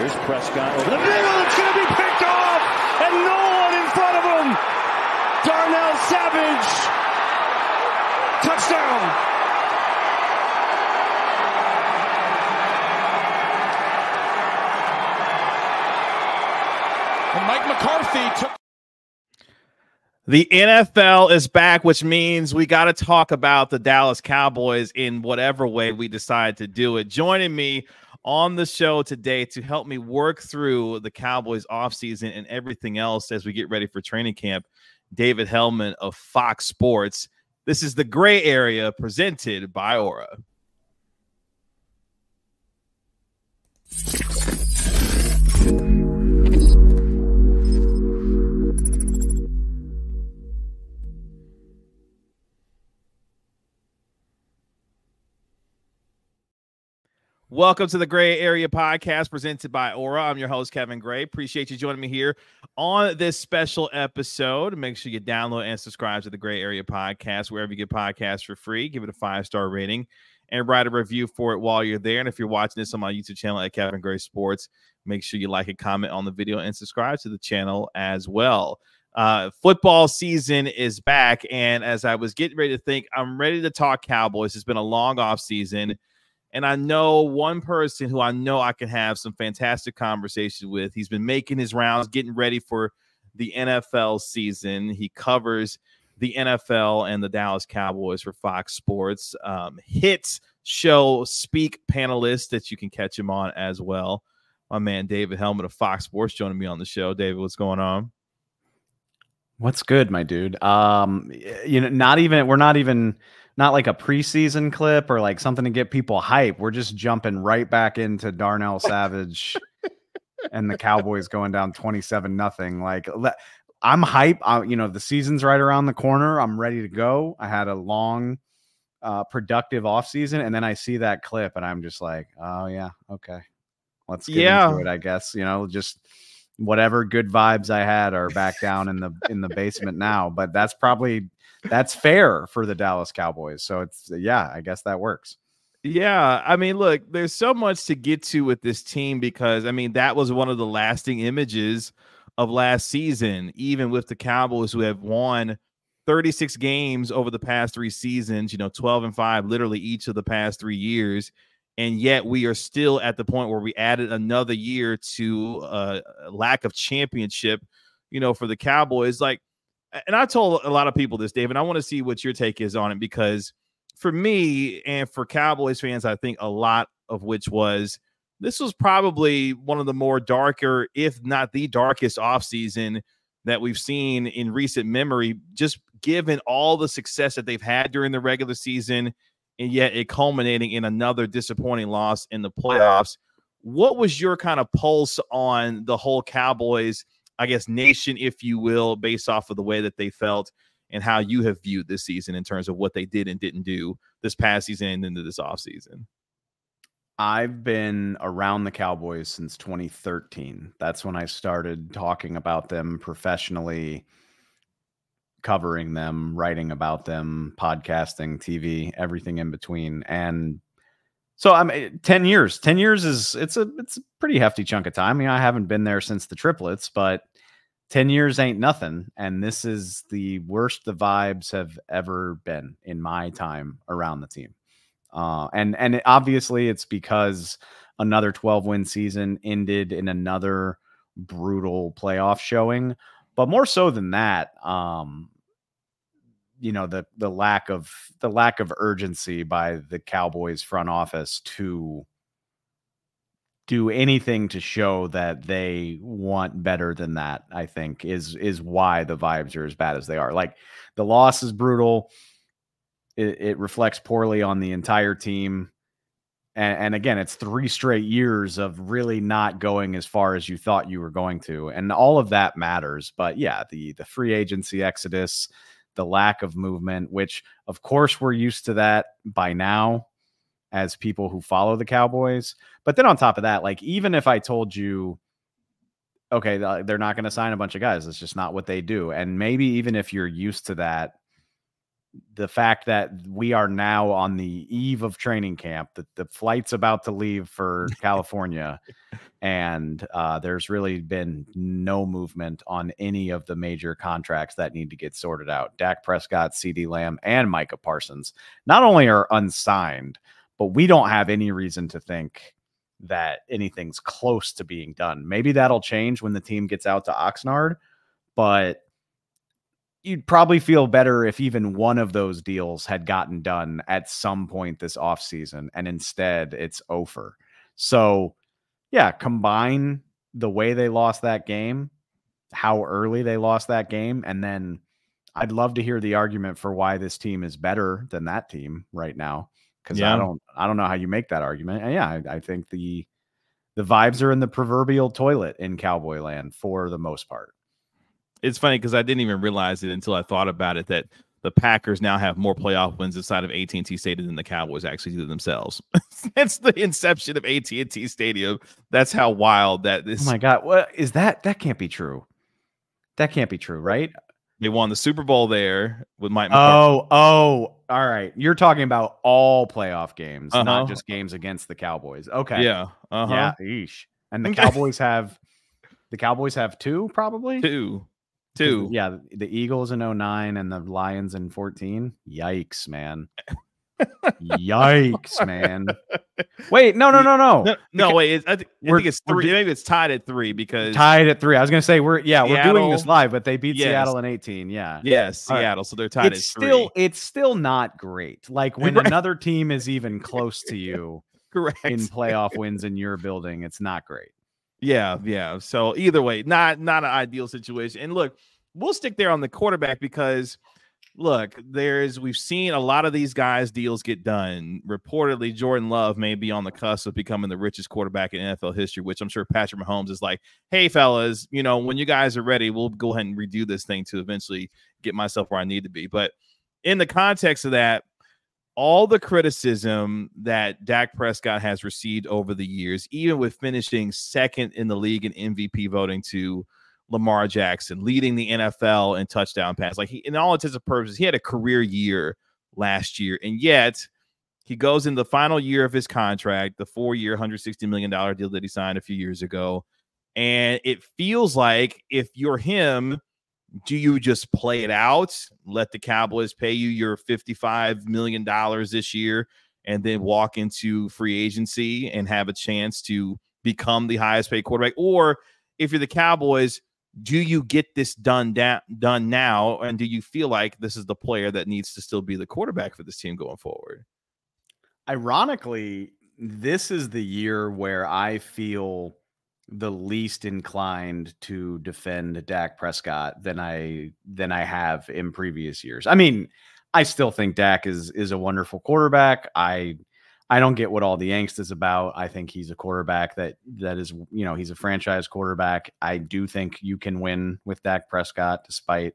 Here's Prescott over the middle. It's going to be picked off, and no one in front of him. Darnell Savage. Touchdown. And Mike McCarthy took. The NFL is back, which means we got to talk about the Dallas Cowboys in whatever way we decide to do it. Joining me on the show today to help me work through the Cowboys offseason and everything else as we get ready for training camp, David Helman of Fox Sports. This is the Gray Area presented by Aura. Welcome to the Gray Area podcast presented by Aura. I'm your host, Kevin Gray. Appreciate you joining me here on this special episode. Make sure you download and subscribe to the Gray Area podcast wherever you get podcasts for free. Give it a 5-star rating and write a review for it while you're there. And if you're watching this on my YouTube channel at Kevin Gray Sports, make sure you like and comment on the video and subscribe to the channel as well. Football season is back, and as I was getting ready to think, I'm ready to talk Cowboys. It's been a long off season. And I know one person who I know I can have some fantastic conversation with. He's been making his rounds, getting ready for the NFL season. He covers the NFL and the Dallas Cowboys for Fox Sports. Hits show Speak panelist that you can catch him on as well. My man David Helman of Fox Sports joining me on the show. David, what's going on? What's good, my dude? We're not like a preseason clip or like something to get people hype. We're just jumping right back into Darnell Savage and the Cowboys going down 27-0. Like, I'm hype. The season's right around the corner. I'm ready to go. I had a long, productive offseason, and then I see that clip and I'm just like, oh yeah, okay. Let's get into it, I guess. Just whatever good vibes I had are back down in the basement now. But that's fair for the Dallas Cowboys. So I guess that works. Yeah. I mean, look, there's so much to get to with this team because, I mean, that was one of the lasting images of last season, even with the Cowboys who have won 36 games over the past 3 seasons, 12-5, literally each of the past 3 years. And yet we are still at the point where we added another year to a lack of championship, for the Cowboys. Like, and I told a lot of people this, David, I want to see what your take is on it, because for me and for Cowboys fans, I think a lot of which was this was probably one of the more darker, if not the darkest offseason that we've seen in recent memory, just given all the success that they've had during the regular season, and yet it culminating in another disappointing loss in the playoffs. What was your kind of pulse on the whole Cowboys, I guess, nation, if you will, based off of the way that they felt and how you have viewed this season in terms of what they did and didn't do this past season and into this offseason? I've been around the Cowboys since 2013. That's when I started talking about them professionally, covering them, writing about them, podcasting, TV, everything in between. And so I'm 10 years. 10 years it's a pretty hefty chunk of time. I haven't been there since the triplets, but 10 years ain't nothing. And this is the worst the vibes have ever been in my time around the team. And obviously it's because another 12-win season ended in another brutal playoff showing, but more so than that, the lack of urgency by the Cowboys front office to do anything to show that they want better than that, I think is why the vibes are as bad as they are. Like, the loss is brutal. It reflects poorly on the entire team. And again, it's 3 straight years of really not going as far as you thought you were going to. And all of that matters. But yeah, the free agency exodus, the lack of movement, which of course we're used to that by now as people who follow the Cowboys. But then on top of that, like, even if I told you, okay, they're not going to sign a bunch of guys, it's just not what they do. And maybe even if you're used to that, the fact that we are now on the eve of training camp, that the flight's about to leave for California, and there's really been no movement on any of the major contracts that need to get sorted out. Dak Prescott, CeeDee Lamb, and Micah Parsons not only are unsigned, but we don't have any reason to think that anything's close to being done. Maybe that'll change when the team gets out to Oxnard, but you'd probably feel better if even one of those deals had gotten done at some point this offseason, and instead it's over. So, yeah, combine the way they lost that game, how early they lost that game, and then I'd love to hear the argument for why this team is better than that team right now, because I don't know how you make that argument. And yeah, I think the vibes are in the proverbial toilet in Cowboy land for the most part. It's funny because I didn't even realize it until I thought about it, that the Packers now have more playoff wins inside of AT&T Stadium than the Cowboys actually do themselves. It's the inception of AT&T Stadium. That's how wild that is. Oh my God. What is that? That can't be true. That can't be true, right? They won the Super Bowl there with Mike. Oh, all right. You're talking about all playoff games, not just games against the Cowboys. Okay. Yeah. Yeah. Eesh. And the Cowboys have two, probably? Two. Yeah, the Eagles in 09 and the Lions in 14. Yikes, man. Yikes, man. Wait, no. Wait. I think it's 3. Maybe it's tied at 3 because tied at 3. I was gonna say we're doing this live, but they beat Seattle in 18. Yeah. Yes, Seattle. Right. So they're tied at 3. It's still not great. Like when another team is even close to you correct in playoff wins in your building, it's not great. Yeah. So either way, not an ideal situation. And look, we'll stick there on the quarterback because look, we've seen a lot of these guys' deals get done. Reportedly, Jordan Love may be on the cusp of becoming the richest quarterback in NFL history, which I'm sure Patrick Mahomes is like, hey, fellas, when you guys are ready, we'll go ahead and redo this thing to eventually get myself where I need to be. But in the context of that, all the criticism that Dak Prescott has received over the years, even with finishing second in the league in MVP voting to Lamar Jackson, leading the NFL in touchdown pass. Like in all intents and purposes, he had a career year last year, and yet he goes in the final year of his contract, the 4-year, $160 million deal that he signed a few years ago. And it feels like if you're him, do you just play it out, let the Cowboys pay you your $55 million this year, and then walk into free agency and have a chance to become the highest paid quarterback? Or if you're the Cowboys, do you get this done now, and do you feel like this is the player that needs to still be the quarterback for this team going forward? Ironically, this is the year where I feel the least inclined to defend Dak Prescott than I have in previous years. I mean, I still think Dak is a wonderful quarterback. I don't get what all the angst is about. I think he's a quarterback that is, he's a franchise quarterback. I do think you can win with Dak Prescott despite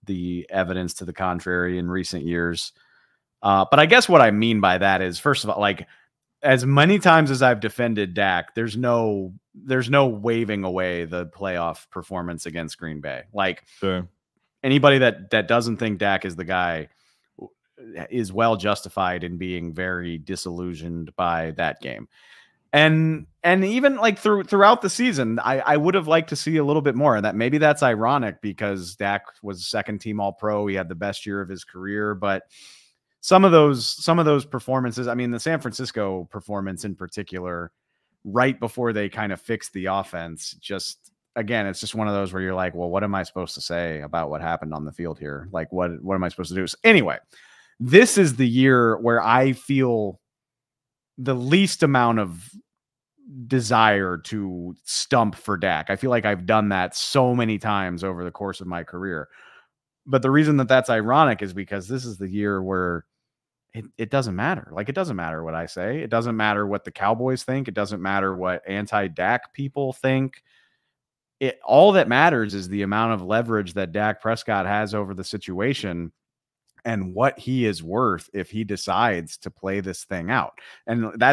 the evidence to the contrary in recent years. But I guess what I mean by that is, first of all, like as many times as I've defended Dak, there's no waving away the playoff performance against Green Bay. Like sure. Anybody that doesn't think Dak is the guy is well justified in being very disillusioned by that game. And even like throughout the season, I would have liked to see a little bit more. And that maybe that's ironic because Dak was second team All-Pro. He had the best year of his career, but some of those performances, I mean, the San Francisco performance in particular, right before they kind of fixed the offense, just again, it's just one of those where you're like, well, what am I supposed to say about what happened on the field here? Like, what am I supposed to do? So anyway, this is the year where I feel the least amount of desire to stump for Dak. I feel like I've done that so many times over the course of my career. But the reason that that's ironic is because this is the year where it doesn't matter. Like, it doesn't matter what I say. It doesn't matter what the Cowboys think. It doesn't matter what anti-Dak people think. All that matters is the amount of leverage that Dak Prescott has over the situation and what he is worth if he decides to play this thing out. And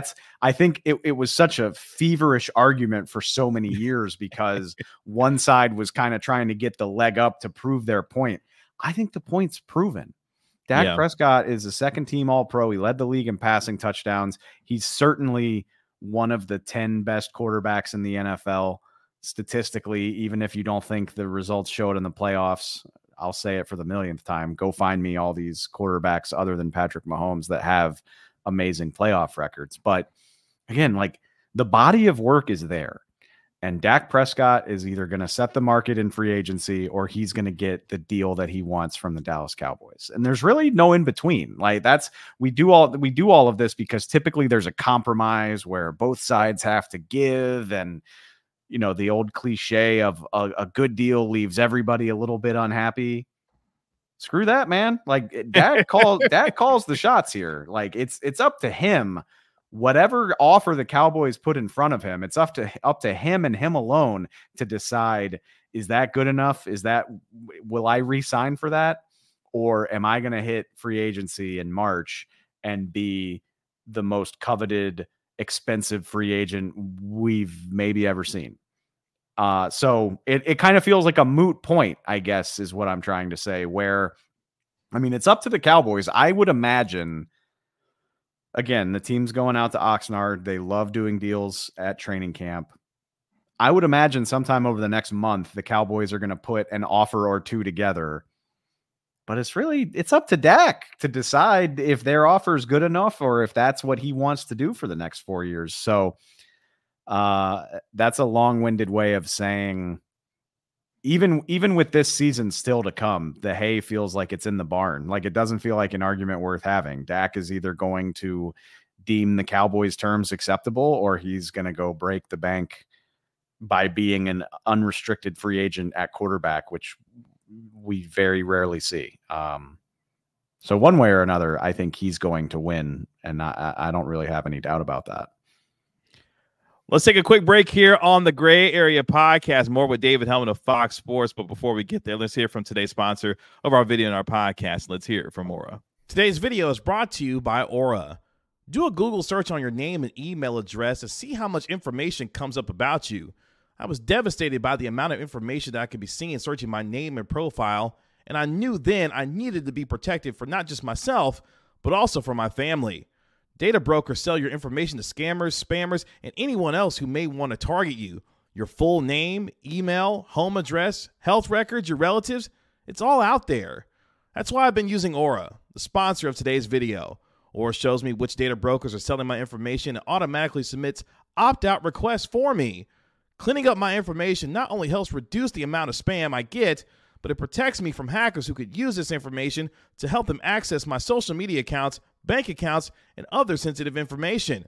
I think it was such a feverish argument for so many years because one side was kind of trying to get the leg up to prove their point. I think the point's proven. Dak Prescott is a second-team All-Pro. He led the league in passing touchdowns. He's certainly one of the 10 best quarterbacks in the NFL statistically, even if you don't think the results show it in the playoffs. I'll say it for the millionth time. Go find me all these quarterbacks other than Patrick Mahomes that have amazing playoff records. But again, like, the body of work is there. And Dak Prescott is either going to set the market in free agency or he's going to get the deal that he wants from the Dallas Cowboys. And there's really no in between. Like, we do all of this because typically there's a compromise where both sides have to give. And, you know, the old cliche of a good deal leaves everybody a little bit unhappy. Screw that, man. Like, Dak calls the shots here. Like, it's up to him. Whatever offer the Cowboys put in front of him, it's up to him and him alone to decide, is that good enough? Will I re-sign for that? Or am I going to hit free agency in March and be the most coveted, expensive free agent we've maybe ever seen? So it kind of feels like a moot point, I guess, is what I'm trying to say, where, I mean, it's up to the Cowboys. I would imagine, again, the team's going out to Oxnard. They love doing deals at training camp. I would imagine sometime over the next month, the Cowboys are going to put an offer or two together. But it's up to Dak to decide if their offer is good enough or if that's what he wants to do for the next 4 years. So that's a long-winded way of saying, even with this season still to come, the hay feels like it's in the barn. Like, it doesn't feel like an argument worth having. Dak is either going to deem the Cowboys' terms acceptable or he's going to go break the bank by being an unrestricted free agent at quarterback, which we very rarely see. So one way or another, I think he's going to win, and I don't really have any doubt about that. Let's take a quick break here on the Gray Area Podcast. More with David Helman of Fox Sports. But before we get there, let's hear from today's sponsor of our video and our podcast. Let's hear it from Aura. Today's video is brought to you by Aura. Do a Google search on your name and email address to see how much information comes up about you. I was devastated by the amount of information that I could be seeing searching my name and profile, and I knew then I needed to be protected for not just myself, but also for my family. Data brokers sell your information to scammers, spammers, and anyone else who may want to target you. Your full name, email, home address, health records, your relatives, it's all out there. That's why I've been using Aura, the sponsor of today's video. Aura shows me which data brokers are selling my information and automatically submits opt-out requests for me. Cleaning up my information not only helps reduce the amount of spam I get, but it protects me from hackers who could use this information to help them access my social media accounts, bank accounts, and other sensitive information.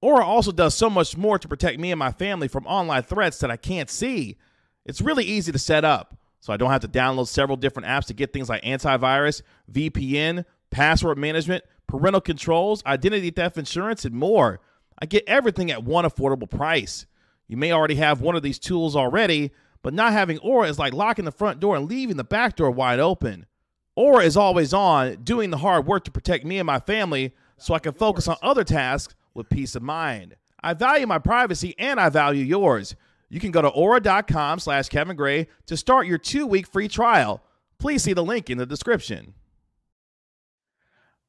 Aura also does so much more to protect me and my family from online threats that I can't see. It's really easy to set up, so I don't have to download several different apps to get things like antivirus, VPN, password management, parental controls, identity theft insurance, and more. I get everything at one affordable price. You may already have one of these tools already, but not having Aura is like locking the front door and leaving the back door wide open. Aura is always on, doing the hard work to protect me and my family so I can focus on other tasks with peace of mind. I value my privacy and I value yours. You can go to aura.com/Kevin Gray to start your 2-week free trial. Please see the link in the description.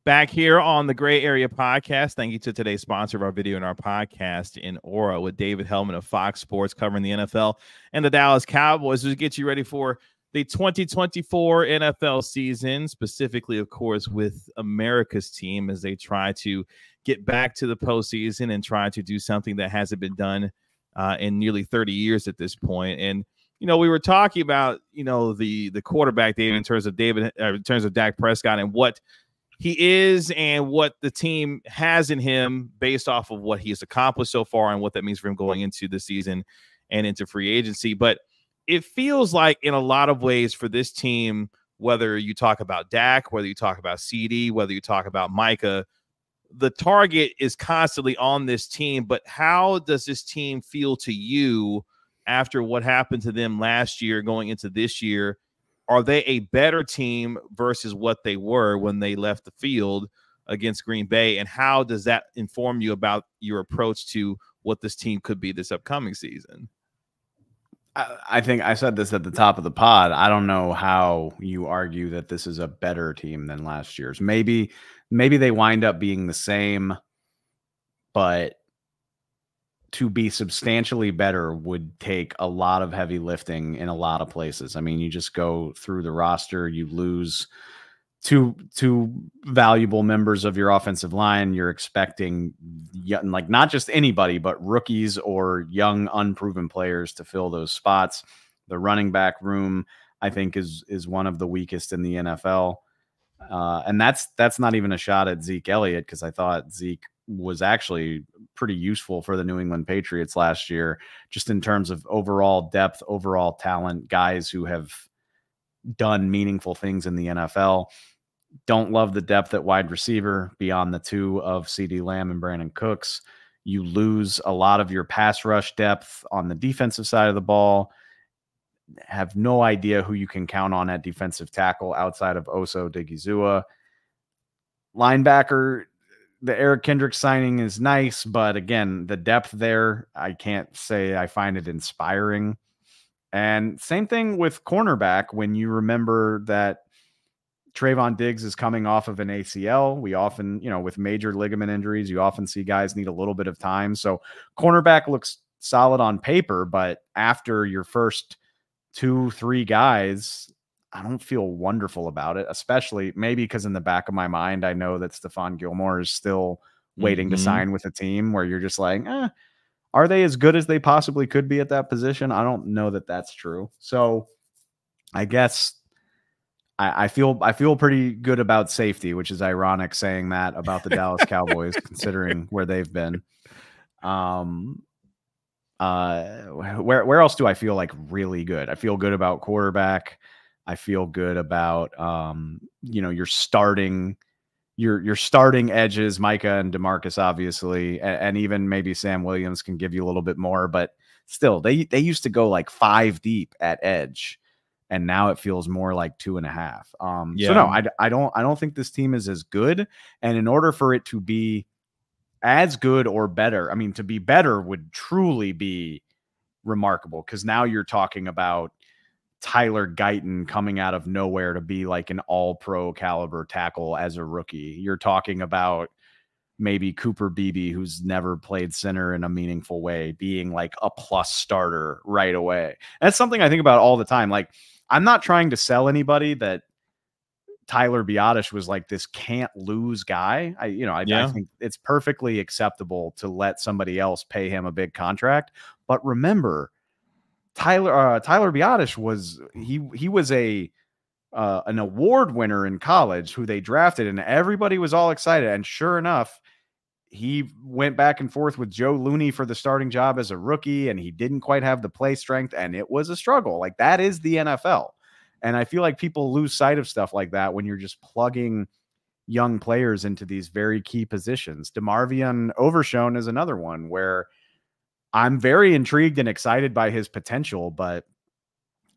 Back here on the Gray Area Podcast. Thank you to today's sponsor of our video and our podcast in Aura with David Helman of Fox Sports covering the NFL and the Dallas Cowboys to get you ready for the 2024 NFL season, specifically, of course, with America's team as they try to get back to the postseason and try to do something that hasn't been done in nearly 30 years at this point. And, you know, we were talking about, you know, the quarterback, David, in terms of Dak Prescott and what he is and what the team has in him based off of what he has accomplished so far and what that means for him going into the season and into free agency. But it feels like in a lot of ways for this team, whether you talk about Dak, whether you talk about CeeDee, whether you talk about Micah, the target is constantly on this team. But how does this team feel to you after what happened to them last year going into this year? Are they a better team versus what they were when they left the field against Green Bay? And how does that inform you about your approach to what this team could be this upcoming season? I think I said this at the top of the pod. I don't know how you argue that this is a better team than last year's. Maybe they wind up being the same, but to be substantially better would take a lot of heavy lifting in a lot of places. I mean, you just go through the roster, you lose two valuable members of your offensive line. You're expecting like not just anybody, but rookies or young unproven players to fill those spots. The running back room, I think, is one of the weakest in the NFL. And that's not even a shot at Zeke Elliott, because I thought Zeke was actually pretty useful for the New England Patriots last year, just in terms of overall depth, overall talent, guys who have done meaningful things in the NFL. Don't love the depth at wide receiver beyond the two of CeeDee Lamb and Brandon Cooks. You lose a lot of your pass rush depth on the defensive side of the ball. Have no idea who you can count on at defensive tackle outside of Oso Digizua. Linebacker, the Eric Kendricks signing is nice, but again, the depth there, I can't say I find it inspiring. And same thing with cornerback. When you remember that Trayvon Diggs is coming off of an ACL, we often, with major ligament injuries, you often see guys need a little bit of time. So cornerback looks solid on paper, but after your first 2-3 guys, I don't feel wonderful about it, especially maybe because in the back of my mind, I know that Stephon Gilmore is still waiting to sign with a team, where you're just like, are they as good as they possibly could be at that position? I don't know that that's true. So I guess I feel pretty good about safety, which is ironic saying that about the Dallas Cowboys, considering where they've been. Where else do I feel like really good? I feel good about quarterback. I feel good about your starting edges, Micah and DeMarcus, obviously, and even maybe Sam Williams can give you a little bit more, but still, they used to go like 5 deep at edge, and now it feels more like 2.5. So no, I don't think this team is as good. And in order for it to be as good or better, I mean, to be better would truly be remarkable, because now you're talking about Tyler Guyton coming out of nowhere to be like an all-pro caliber tackle as a rookie. You're talking about maybe Cooper Beebe, who's never played center in a meaningful way, being like a plus starter right away. And that's something I think about all the time. Like, I'm not trying to sell anybody that Tyler Biadasz was like this can't lose guy. I think it's perfectly acceptable to let somebody else pay him a big contract. But remember, Tyler Biadasz was an award winner in college who they drafted, and everybody was all excited. And sure enough, he went back and forth with Joe Looney for the starting job as a rookie, and he didn't quite have the play strength, and it was a struggle. Like, that is the NFL. And I feel like people lose sight of stuff like that when you're just plugging young players into these very key positions. DeMarvion Overshown is another one where I'm very intrigued and excited by his potential, but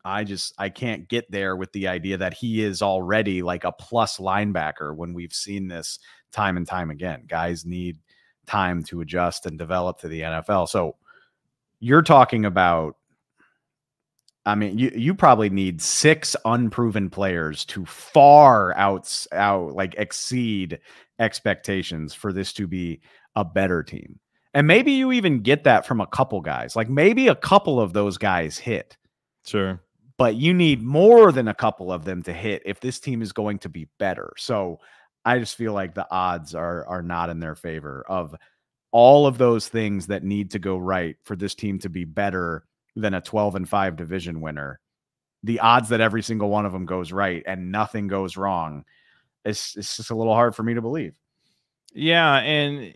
I can't get there with the idea that he is already like a plus linebacker, when we've seen this time and time again. Guys need time to adjust and develop to the NFL. So you're talking about, I mean, you probably need 6 unproven players to far exceed expectations for this to be a better team. And maybe you even get that from a couple guys. Like, maybe a couple of those guys hit. Sure. But you need more than a couple of them to hit if this team is going to be better. So I just feel like the odds are not in their favor of all of those things that need to go right for this team to be better than a 12-5 division winner. The odds that every single one of them goes right and nothing goes wrong, it's just a little hard for me to believe. Yeah, and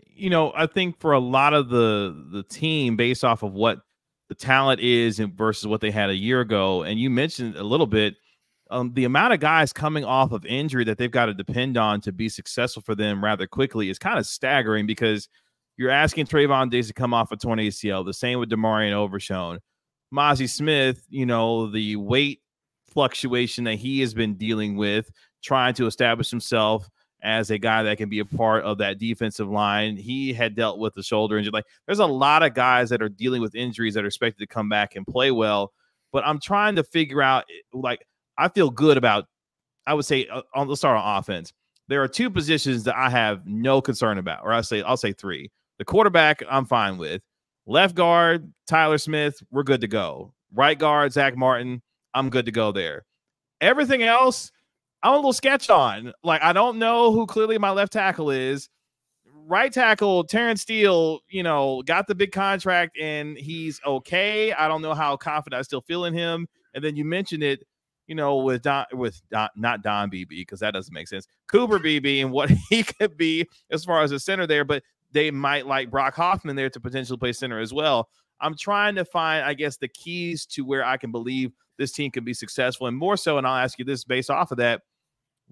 I think for a lot of the team, based off of what the talent is versus what they had a year ago, and you mentioned a little bit, the amount of guys coming off of injury that they've got to depend on to be successful for them rather quickly is kind of staggering, because you're asking Trayvon Diggs to come off a torn ACL. The same with Demarion Overshown. Mozzie Smith, the weight fluctuation that he has been dealing with, trying to establish himself as a guy that can be a part of that defensive line. He had dealt with the shoulder injury. Like, there's a lot of guys that are dealing with injuries that are expected to come back and play well. but I'm trying to figure out, like, I feel good about, I would say, let's start on offense. There are two positions that I have no concern about, or I'll say three. The quarterback, I'm fine with. Left guard, Tyler Smith, we're good to go. Right guard, Zach Martin, I'm good to go there. Everything else, I'm a little sketched on. Like, I don't know who clearly my left tackle is. Right tackle, Terrence Steele, got the big contract and he's okay. I don't know how confident I still feel in him. And then you mentioned it, with not Don Beebe, because that doesn't make sense. Cooper Beebe and what he could be as far as a center there, but they might like Brock Hoffman there to potentially play center as well. I'm trying to find, I guess, the keys to where I can believe this team can be successful, and more so, and I'll ask you this based off of that,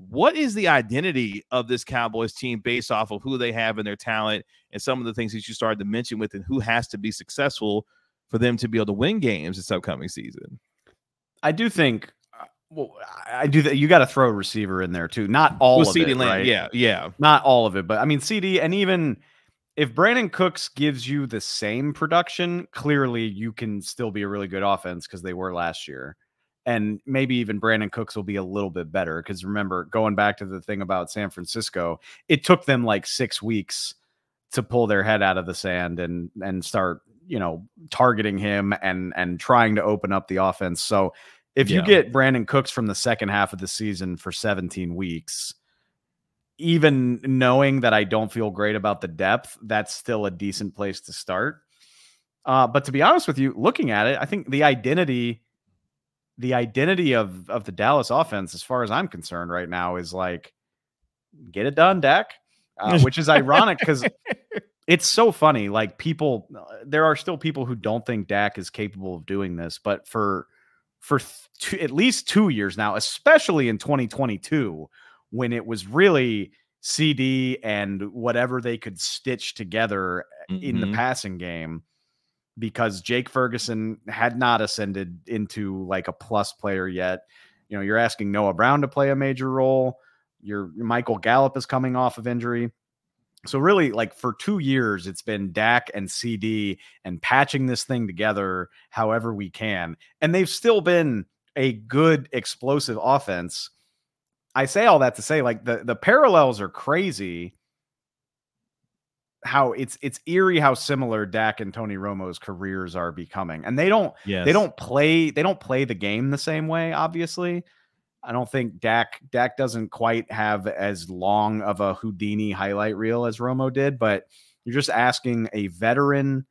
what is the identity of this Cowboys team based off of who they have in their talent and some of the things that you started to mention with, and who has to be successful for them to be able to win games this upcoming season? I do think, I do that. You got to throw a receiver in there too. Not all of CeeDee it, Lamb, right? Yeah. Not all of it, but I mean, CD, and even if Brandon Cooks gives you the same production, clearly you can still be a really good offense because they were last year. And maybe even Brandon Cooks will be a little bit better because remember, going back to the thing about San Francisco, it took them like 6 weeks to pull their head out of the sand and start, targeting him and trying to open up the offense. So if you get Brandon Cooks from the second half of the season for 17 weeks, even knowing that I don't feel great about the depth, that's still a decent place to start. But to be honest with you, looking at it, I think the identity of the Dallas offense, as far as I'm concerned right now, is like, get it done, Dak, which is ironic because it's so funny. Like, there are still people who don't think Dak is capable of doing this, but for at least 2 years now, especially in 2022, when it was really CD and whatever they could stitch together in the passing game, because Jake Ferguson had not ascended into like a plus player yet. You're asking Noah Brown to play a major role. Your Michael Gallup is coming off of injury. So really, like, for 2 years, it's been Dak and CD and patching this thing together however we can. And they've still been a good, explosive offense. I say all that to say, like, the parallels are crazy. How it's eerie how similar Dak and Tony Romo's careers are becoming. And they don't play the game the same way, obviously. I don't think Dak doesn't quite have as long of a Houdini highlight reel as Romo did, but you're just asking a veteran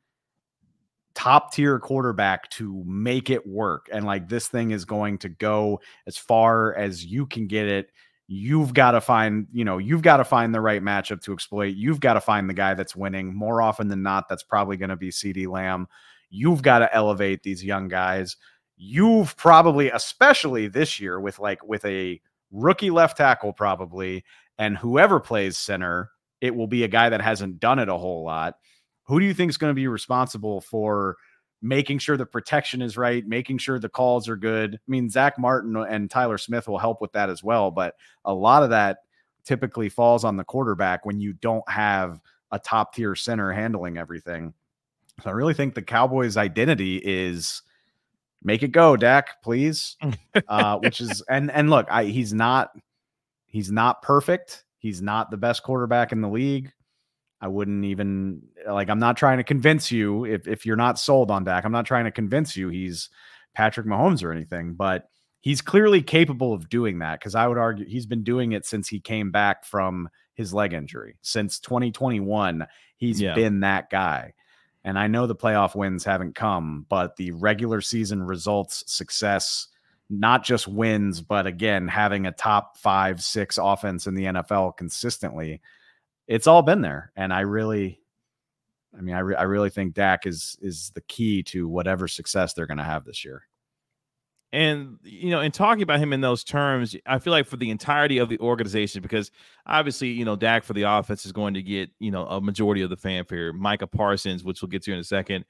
top tier quarterback to make it work. And like, this thing is going to go as far as you can get it. You've got to find the right matchup to exploit. You've got to find the guy that's winning. More often than not, that's probably going to be CeeDee Lamb. You've got to elevate these young guys. You've probably, especially this year with a rookie left tackle probably, and whoever plays center, it will be a guy that hasn't done it a whole lot. Who do you think is going to be responsible for making sure the protection is right, making sure the calls are good? I mean, Zach Martin and Tyler Smith will help with that as well, but a lot of that typically falls on the quarterback when you don't have a top tier center handling everything. So I really think the Cowboys' identity is make it go, Dak, please. Which is, and look, he's not perfect. He's not the best quarterback in the league. I wouldn't even, like, I'm not trying to convince you if you're not sold on Dak. I'm not trying to convince you he's Patrick Mahomes or anything, but he's clearly capable of doing that, because I would argue he's been doing it since he came back from his leg injury. Since 2021, he's been that guy. And I know the playoff wins haven't come, but the regular season results, success, not just wins, but again, having a top 5-6 offense in the NFL consistently, it's all been there. And I really think Dak is the key to whatever success they're going to have this year. And, in talking about him in those terms, I feel like for the entirety of the organization, because obviously, Dak for the offense is going to get, a majority of the fanfare. Micah Parsons, which we'll get to in a second,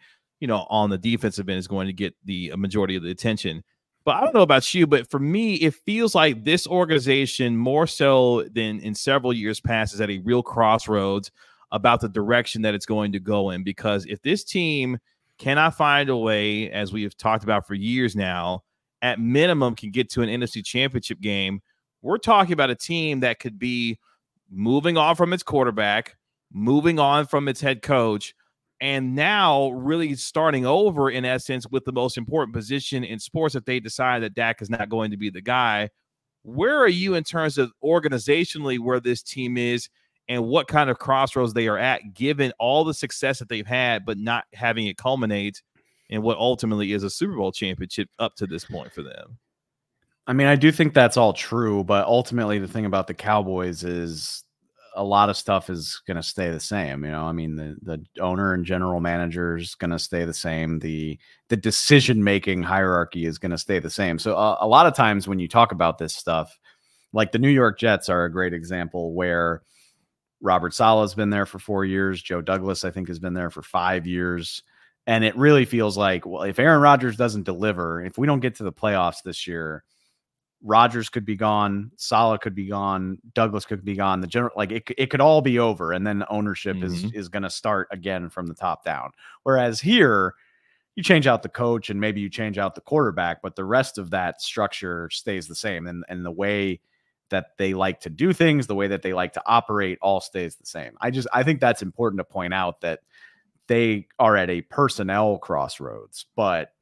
on the defensive end is going to get a majority of the attention. But I don't know about you, but for me, it feels like this organization, more so than in several years past, is at a real crossroads about the direction that it's going to go in. Because if this team cannot find a way, as we have talked about for years now, at minimum can get to an NFC Championship game, we're talking about a team that could be moving on from its quarterback, moving on from its head coach, and now really starting over, in essence, with the most important position in sports if they decide that Dak is not going to be the guy. Where are you in terms of organizationally where this team is and what kind of crossroads they are at, given all the success that they've had, but not having it culminate in what ultimately is a Super Bowl championship up to this point for them? I mean, I do think that's all true, but ultimately the thing about the Cowboys is a lot of stuff is going to stay the same. I mean, the owner and general manager is going to stay the same. The decision-making hierarchy is going to stay the same. So a lot of times when you talk about this stuff, like the New York Jets are a great example where Robert Saleh's been there for 4 years. Joe Douglas, I think, has been there for 5 years. And it really feels like, well, if Aaron Rodgers doesn't deliver, if we don't get to the playoffs this year, Rodgers could be gone, Saleh could be gone, Douglas could be gone. The general, like it could all be over, and then ownership is going to start again from the top down. Whereas here, you change out the coach and maybe you change out the quarterback, but the rest of that structure stays the same, and the way that they like to do things, the way that they like to operate, all stays the same. I think that's important to point out, that they are at a personnel crossroads, but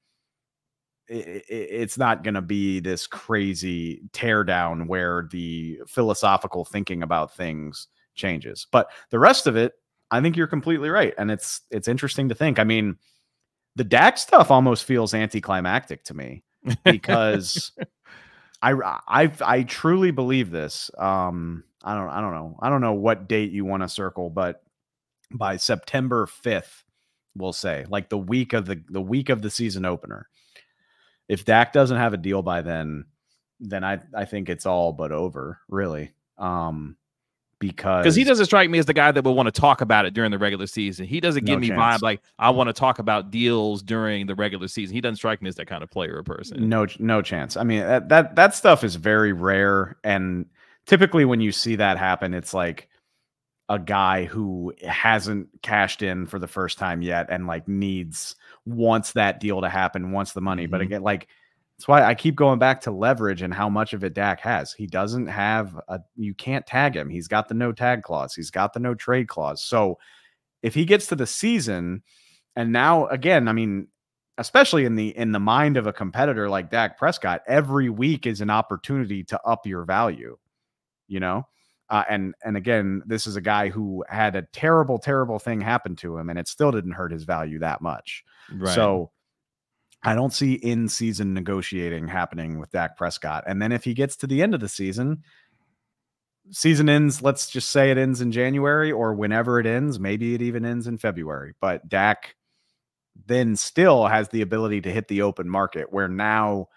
it's not going to be this crazy teardown where the philosophical thinking about things changes. But the rest of it, I think you're completely right. And it's interesting to think. I mean, the Dak stuff almost feels anticlimactic to me because I truly believe this. I don't know what date you want to circle, but by September 5th, we'll say, like the week of the season opener, if Dak doesn't have a deal by then I think it's all but over, really. Because he doesn't strike me as the guy that will want to talk about it during the regular season. He doesn't give me vibe like I want to talk about deals during the regular season. He doesn't strike me as that kind of player or person. No chance. I mean, that stuff is very rare. And typically when you see that happen, it's like a guy who hasn't cashed in for the first time yet and like wants that deal to happen, wants the money. But again, like, that's why I keep going back to leverage and how much of it Dak has. He doesn't have you can't tag him. He's got the no tag clause. He's got the no trade clause. So if he gets to the season, and now again, I mean, especially in the mind of a competitor like Dak Prescott, every week is an opportunity to up your value, and again, this is a guy who had a terrible, terrible thing happen to him, and it still didn't hurt his value that much. Right. So I don't see in-season negotiating happening with Dak Prescott. And then if he gets to the end of the season ends, let's just say it ends in January or whenever it ends, maybe it even ends in February. But Dak then still has the ability to hit the open market, where now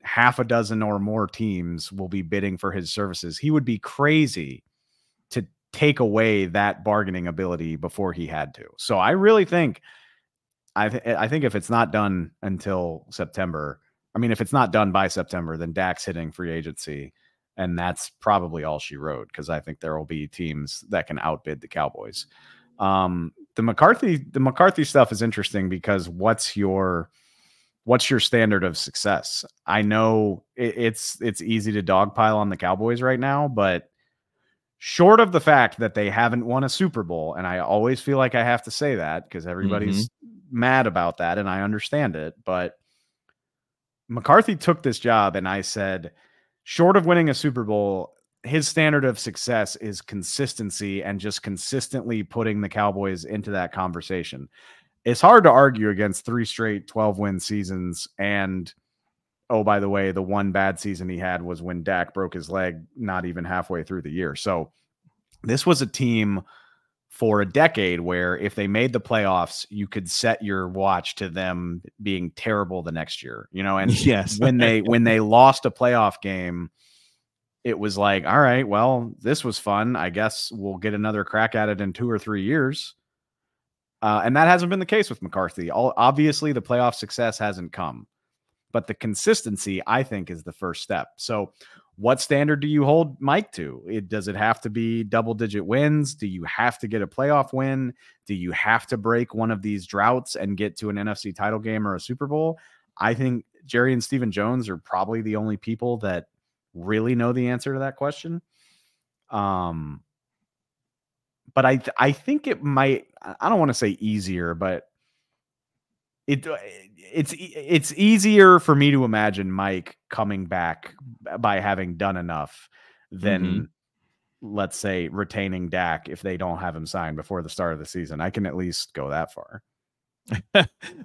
half a dozen or more teams will be bidding for his services. He would be crazy to take away that bargaining ability before he had to. So I really think, I think if it's not done until September, I mean, if it's not done by September, then Dak's hitting free agency, and that's probably all she wrote, because I think there will be teams that can outbid the Cowboys. The McCarthy stuff is interesting because what's your standard of success? I know it's easy to dogpile on the Cowboys right now, but short of the fact that they haven't won a Super Bowl, and I always feel like I have to say that because everybody's mad about that, and I understand it, but McCarthy took this job, and I said, short of winning a Super Bowl, his standard of success is consistency and just consistently putting the Cowboys into that conversation. It's hard to argue against 3 straight 12-win seasons. And, oh, by the way, the one bad season he had was when Dak broke his leg not even halfway through the year. So this was a team for a decade where if they made the playoffs, you could set your watch to them being terrible the next year, and yes, when they lost a playoff game, it was like, all right, well, this was fun. I guess we'll get another crack at it in 2 or 3 years. And that hasn't been the case with McCarthy. Obviously, the playoff success hasn't come, but the consistency, I think, is the first step. So what standard do you hold Mike to? Does it have to be double-digit wins? Do you have to get a playoff win? Do you have to break one of these droughts and get to an NFC title game or a Super Bowl? I think Jerry and Stephen Jones are probably the only people that really know the answer to that question. But I think it might, I don't want to say easier, but it's easier for me to imagine Mike coming back by having done enough than, let's say, retaining Dak if they don't have him signed before the start of the season. I can at least go that far.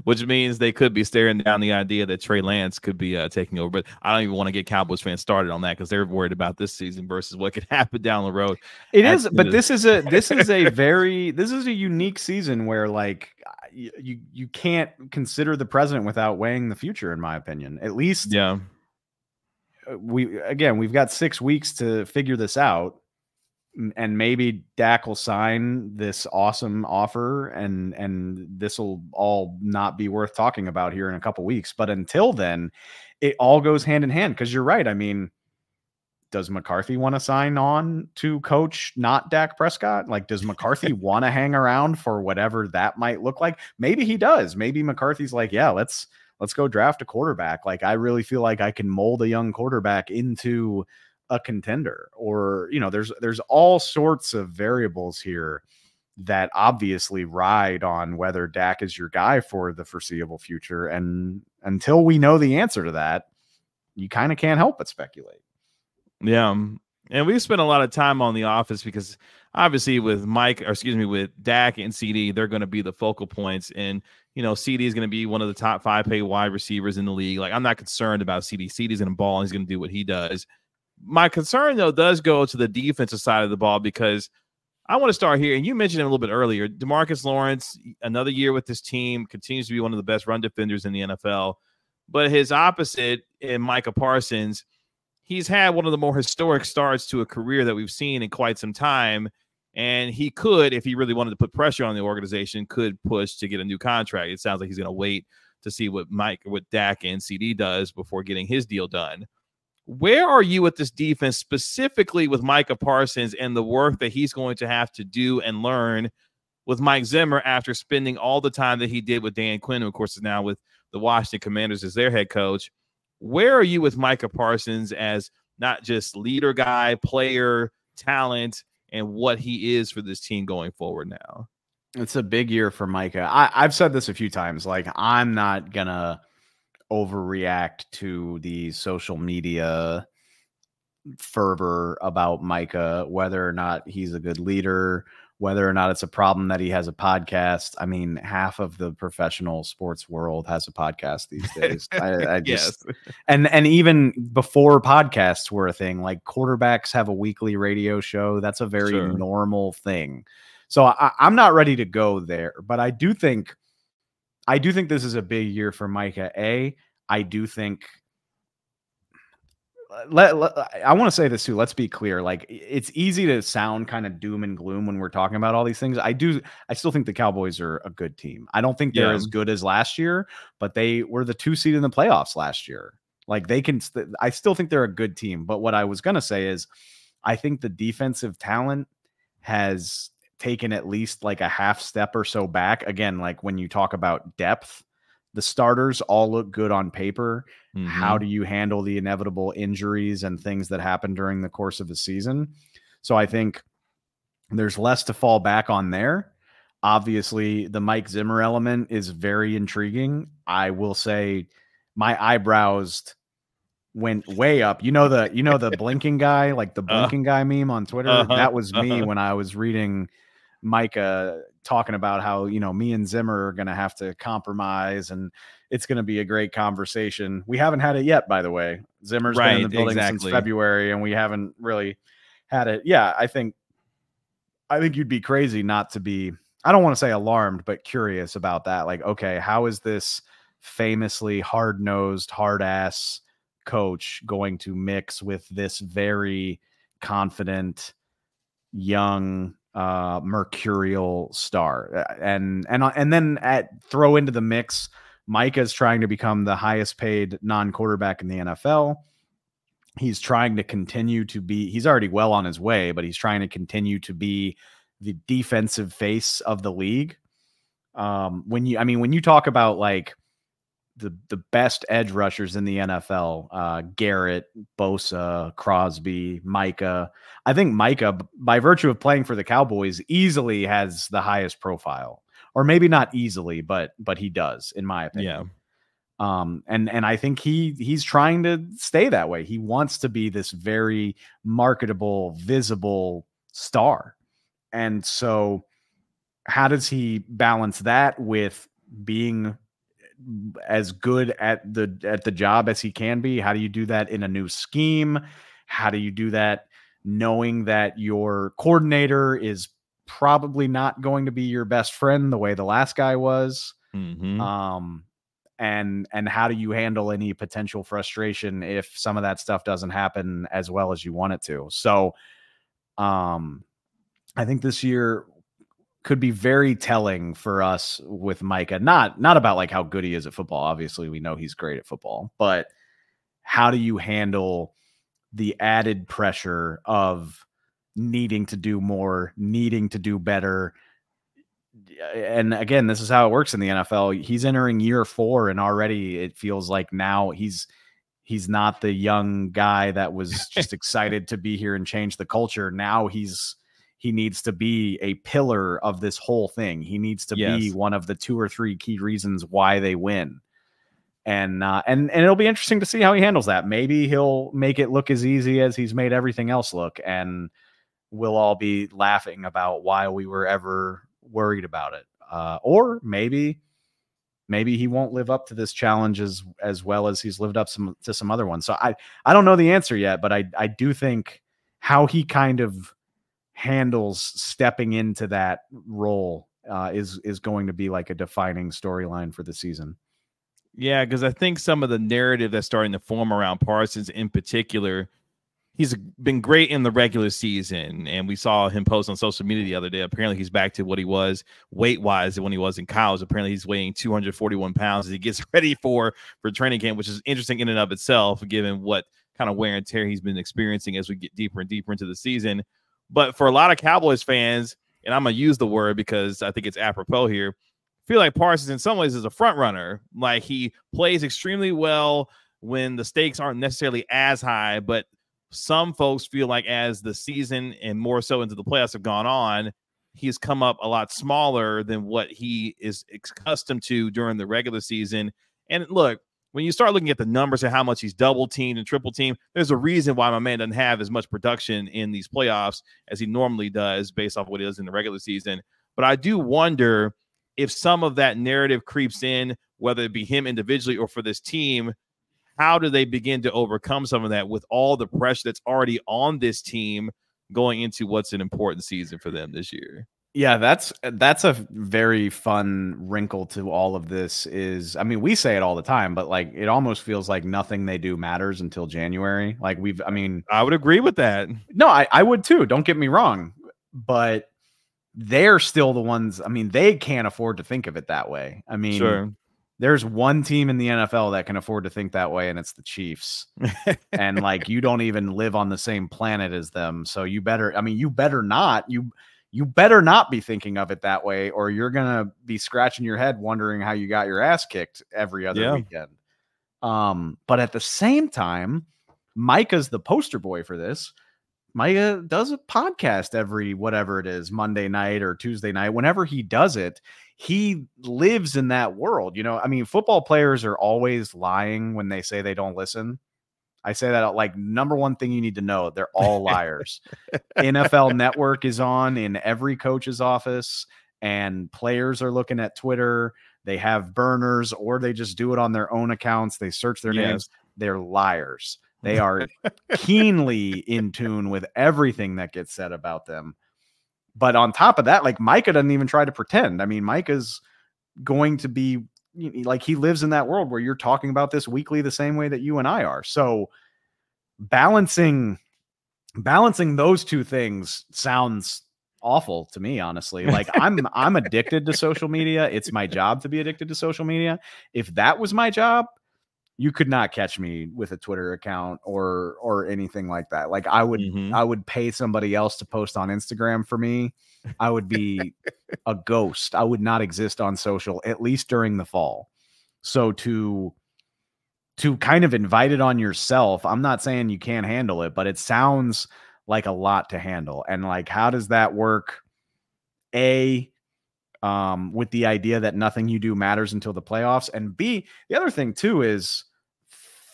Which means they could be staring down the idea that Trey Lance could be taking over. But I don't even want to get Cowboys fans started on that because they're worried about this season versus what could happen down the road. It is, but this is a unique season where, like, you can't consider the present without weighing the future, in my opinion. At least, yeah. We've got 6 weeks to figure this out. And maybe Dak will sign this awesome offer, and this will all not be worth talking about here in a couple weeks. But until then, it all goes hand in hand. Because you're right. I mean, does McCarthy want to sign on to coach not Dak Prescott? Like, does McCarthy want to hang around for whatever that might look like? Maybe he does. Maybe McCarthy's like, yeah, let's go draft a quarterback. Like, I really feel like I can mold a young quarterback into a contender. Or, there's all sorts of variables here that obviously ride on whether Dak is your guy for the foreseeable future. And until we know the answer to that, you kind of can't help but speculate. Yeah. And we've spent a lot of time on The Office because obviously with with Dak and CeeDee, they're going to be the focal points. And, CeeDee is going to be one of the top 5 paid wide receivers in the league. Like, I'm not concerned about CeeDee. CeeDee's going to ball and he's going to do what he does. My concern, though, does go to the defensive side of the ball because I want to start here. And you mentioned it a little bit earlier. DeMarcus Lawrence, another year with this team, continues to be one of the best run defenders in the NFL. But his opposite in Micah Parsons, he's had one of the more historic starts to a career that we've seen in quite some time. And he could, if he really wanted to put pressure on the organization, could push to get a new contract. It sounds like he's going to wait to see what Dak and CeeDee does before getting his deal done. Where are you with this defense, specifically with Micah Parsons and the work that he's going to have to do and learn with Mike Zimmer after spending all the time that he did with Dan Quinn, who, of course, is now with the Washington Commanders as their head coach? Where are you with Micah Parsons as not just leader guy, player, talent, and what he is for this team going forward now? It's a big year for Micah. I've said this a few times. Like, I'm not going to overreact to the social media fervor about Micah, whether or not he's a good leader, whether or not it's a problem that he has a podcast. I mean, half of the professional sports world has a podcast these days. I just, yes. and even before podcasts were a thing, like quarterbacks have a weekly radio show. That's a very normal thing. So I'm not ready to go there, but I do think this is a big year for Micah. I do think I want to say this too. Let's be clear. Like, it's easy to sound kind of doom and gloom when we're talking about all these things. I still think the Cowboys are a good team. I don't think they're as good as last year, but they were the 2 seed in the playoffs last year. Like, I still think they're a good team. But what I was going to say is I think the defensive talent has taken at least like a half step or so back. Again, like when you talk about depth, the starters all look good on paper. Mm-hmm. How do you handle the inevitable injuries and things that happen during the course of the season? So I think there's less to fall back on there. Obviously, the Mike Zimmer element is very intriguing. I will say my eyebrows went way up. You know the blinking guy, like the blinking guy meme on Twitter? That was me when I was reading Micah talking about how, me and Zimmer are going to have to compromise and it's going to be a great conversation. We haven't had it yet, by the way. Zimmer's been in the building since February and we haven't really had it. Yeah, I think you'd be crazy not to be, I don't want to say alarmed, but curious about that. Like, okay, how is this famously hard-nosed, hard-ass coach going to mix with this very confident, young, mercurial star? And then throw into the mix, Micah's trying to become the highest paid non-quarterback in the NFL. He's trying to continue to be, he's already well on his way, but he's trying to continue to be the defensive face of the league. When you talk about like the best edge rushers in the NFL, Garrett, Bosa, Crosby, Micah, I think Micah, by virtue of playing for the Cowboys, easily has the highest profile, or maybe not easily, but he does, in my opinion. Yeah. And I think he's trying to stay that way. He wants to be this very marketable, visible star. And so how does he balance that with being as good at the job as he can be? How do you do that in a new scheme? How do you do that knowing that your coordinator is probably not going to be your best friend the way the last guy was? Mm-hmm. And how do you handle any potential frustration if some of that stuff doesn't happen as well as you want it to? So I think this year could be very telling for us with Micah, not about like how good he is at football. Obviously we know he's great at football, but how do you handle the added pressure of needing to do more, needing to do better? And again, this is how it works in the NFL. He's entering year 4, and already it feels like now he's not the young guy that was just excited to be here and change the culture. Now he needs to be a pillar of this whole thing. He needs to be one of the 2 or 3 key reasons why they win. And it'll be interesting to see how he handles that. Maybe he'll make it look as easy as he's made everything else look, and we'll all be laughing about why we were ever worried about it. Or maybe he won't live up to this challenge as well as he's lived up to some other ones. So I don't know the answer yet, but I do think how he kind of handles stepping into that role is going to be like a defining storyline for the season. Yeah, because I think some of the narrative that's starting to form around Parsons in particular, he's been great in the regular season, and we saw him post on social media the other day. Apparently he's back to what he was weight-wise when he was in college. Apparently he's weighing 241 pounds as he gets ready for training camp, which is interesting in and of itself, given what kind of wear and tear he's been experiencing as we get deeper and deeper into the season. But for a lot of Cowboys fans, and I'm going to use the word because I think it's apropos here, feel like Parsons in some ways is a front runner. Like, he plays extremely well when the stakes aren't necessarily as high, but some folks feel like as the season and more so into the playoffs have gone on, he's come up a lot smaller than what he is accustomed to during the regular season. And look, when you start looking at the numbers and how much he's double teamed and triple teamed, there's a reason why my man doesn't have as much production in these playoffs as he normally does based off what he does in the regular season. But I do wonder if some of that narrative creeps in, whether it be him individually or for this team. How do they begin to overcome some of that with all the pressure that's already on this team going into what's an important season for them this year? Yeah, that's a very fun wrinkle to all of this is, I mean, we say it all the time, but like, it almost feels like nothing they do matters until January. Like I would agree with that. No, I would too. Don't get me wrong, but they're still the ones. I mean, they can't afford to think of it that way. I mean, sure. There's one team in the NFL that can afford to think that way, and it's the Chiefs. And like, you don't even live on the same planet as them. So you better not be thinking of it that way, or you're going to be scratching your head wondering how you got your ass kicked every other weekend. But at the same time, Micah's the poster boy for this. Micah does a podcast every, whatever it is, Monday night or Tuesday night. Whenever he does it, he lives in that world. You know, I mean, football players are always lying when they say they don't listen. I say that like number one thing you need to know, they're all liars. NFL Network is on in every coach's office, and players are looking at Twitter. They have burners, or they just do it on their own accounts. They search their names. They're liars. They are keenly in tune with everything that gets said about them. But on top of that, like, Micah doesn't even try to pretend. I mean, Micah's going to be like, he lives in that world where you're talking about this weekly the same way that you and I are. So balancing those two things sounds awful to me, honestly. Like, I'm addicted to social media. It's my job to be addicted to social media. If that was my job, you could not catch me with a Twitter account or anything like that. Like I would pay somebody else to post on Instagram for me. I would be a ghost. I would not exist on social, at least during the fall. So to kind of invite it on yourself, I'm not saying you can't handle it, but it sounds like a lot to handle. And like, how does that work? With the idea that nothing you do matters until the playoffs, and B, the other thing too is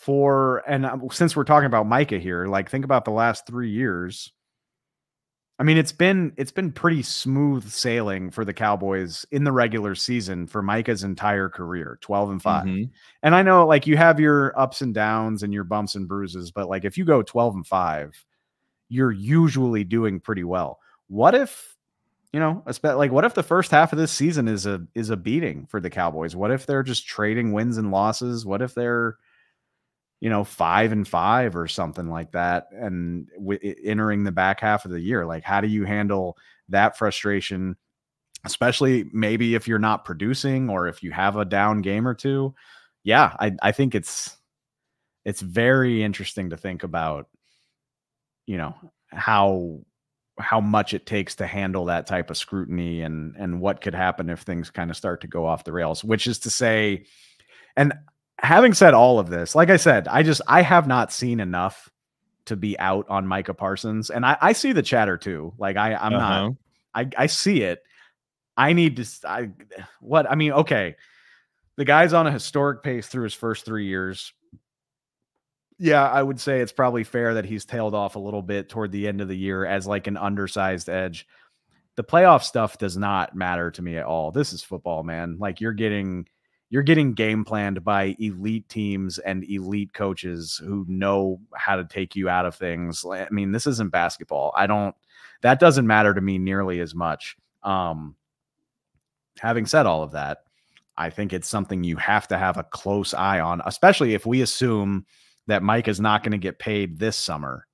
since we're talking about Micah here, like think about the last 3 years. I mean, it's been pretty smooth sailing for the Cowboys in the regular season for Micah's entire career, 12-5. And I know like you have your ups and downs and your bumps and bruises, but like if you go 12-5, you're usually doing pretty well. What if, what if the first half of this season is a beating for the Cowboys? What if they're just trading wins and losses? What if they're, 5-5 or something like that, and entering the back half of the year? Like, how do you handle that frustration, especially maybe if you're not producing or if you have a down game or two? Yeah, I think it's very interesting to think about, how much it takes to handle that type of scrutiny and what could happen if things kind of start to go off the rails, which is to say, and having said all of this, like I said, I have not seen enough to be out on Micah Parsons. And I see the chatter too. Like I'm not, I see it. I need to, okay. The guy's on a historic pace through his first 3 years. Yeah, I would say it's probably fair that he's tailed off a little bit toward the end of the year as like an undersized edge. The playoff stuff does not matter to me at all. This is football, man. Like you're getting game planned by elite teams and elite coaches who know how to take you out of things. I mean, this isn't basketball. That doesn't matter to me nearly as much. Having said all of that, I think it's something you have to have a close eye on, especially if we assume that Mike is not going to get paid this summer.